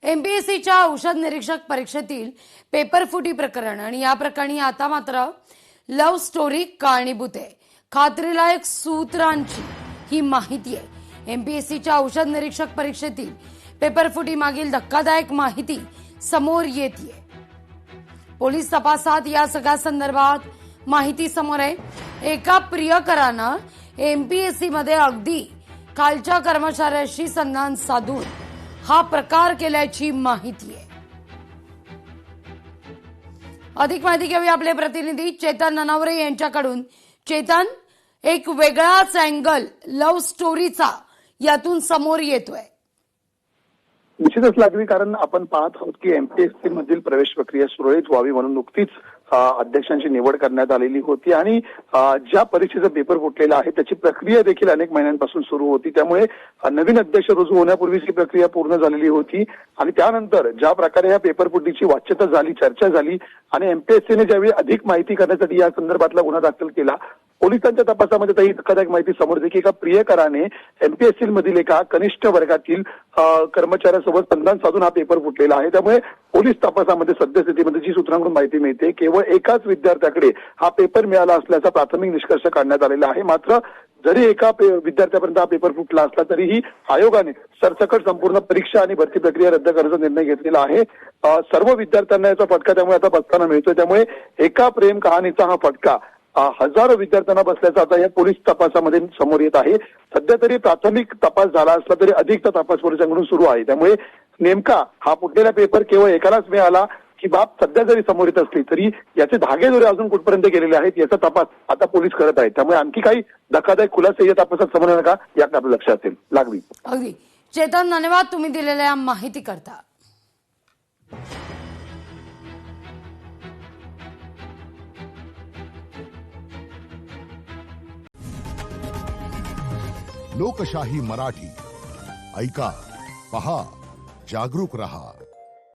एमपीएससीच्या औषध निरीक्षक परीक्षेतील पेपरफुटी प्रकरण आणि या प्रकरणी आता मात्र लव्ह स्टोरी कारणीभूत आहे। खात्रीलायक सूत्रांची ही माहिती आहे। एमपीएससीच्या औषध निरीक्षक परीक्षेतील पेपरफुटी मागील धक्कादायक माहिती समोर येते। पोलीस तपासात या सगळ्या संदर्भात माहिती समोर आहे। एका प्रियकरानं एमपीएससी मध्ये अगदी खालच्या कर्मचाऱ्याशी संधान साधून हा प्रकार केल्याची माहिती आहे। अधिक माहिती घेऊया आपले प्रतिनिधी चेतन ननावरे यांच्याकडून। चेतन, एक वेगळाच अँगल लव्ह स्टोरीचा यातून समोर येतोय। निश्चितच लागली, कारण आपण पाहत आहोत की एमपीएससी मधील प्रवेश प्रक्रिया सुरळीत व्हावी म्हणून नुकतीच अध्यक्षांची निवड करण्यात आलेली होती आणि ज्या परीक्षेचा पेपर फुटलेला आहे त्याची प्रक्रिया देखील अनेक महिन्यांपासून सुरू होती। त्यामुळे नवीन अध्यक्ष रुजू होण्यापूर्वीच ही प्रक्रिया पूर्ण झालेली होती आणि त्यानंतर ज्या प्रकारे या पेपर फुटीची वाच्यता झाली, चर्चा झाली आणि एमपीएससीने ज्यावेळी अधिक माहिती करण्यासाठी या संदर्भातला गुन्हा दाखल केला, पोलिसांच्या तपासामध्ये काही धक्कादायक माहिती समोर येते की एका प्रियकराने एमपीएससी मधील एका कनिष्ठ वर्गातील कर्मचाऱ्यासोबत संधान साधून हा पेपर फुटलेला आहे। त्यामुळे पोलीस तपासामध्ये सद्यस्थितीमध्ये जी सूत्रांकडून माहिती मिळते, केवळ एकाच विद्यार्थ्याकडे हा पेपर मिळाला असल्याचा प्राथमिक निष्कर्ष काढण्यात आलेला आहे। मात्र जरी एका विद्यार्थ्यापर्यंत हा पेपर फुटला असला तरीही आयोगाने सरसकट संपूर्ण परीक्षा आणि भरती प्रक्रिया रद्द करण्याचा निर्णय घेतलेला आहे। सर्व विद्यार्थ्यांना याचा फटका त्यामुळे आता बसताना मिळतोय। त्यामुळे एका प्रेम कहाणीचा हा फटका हजारो विद्यार्थ्यांना बसल्याचा आता या पोलीस तपासामध्ये समोर येत आहे। सध्या तरी प्राथमिक तपास झाला असला तरी अधिकचा तपास पोलिसांकडून सुरू आहे। त्यामुळे नेमका हा फुटलेला पेपर केवळ एकालाच मिळाला की बाब सध्या जरी समोर येत असली तरी याचे धागेदोरे अजून कुठपर्यंत गेलेले आहेत याचा तपास आता पोलीस करत आहेत। त्यामुळे आणखी काही धक्कादायक खुलासे या तपासात समोर येणार का याकडे आपलं लक्ष असेल। लागवी अगदी चेतन, धन्यवाद तुम्ही दिलेल्या माहिती करता। लोकशाही मराठी ऐका, पहा, जागरूक रहा।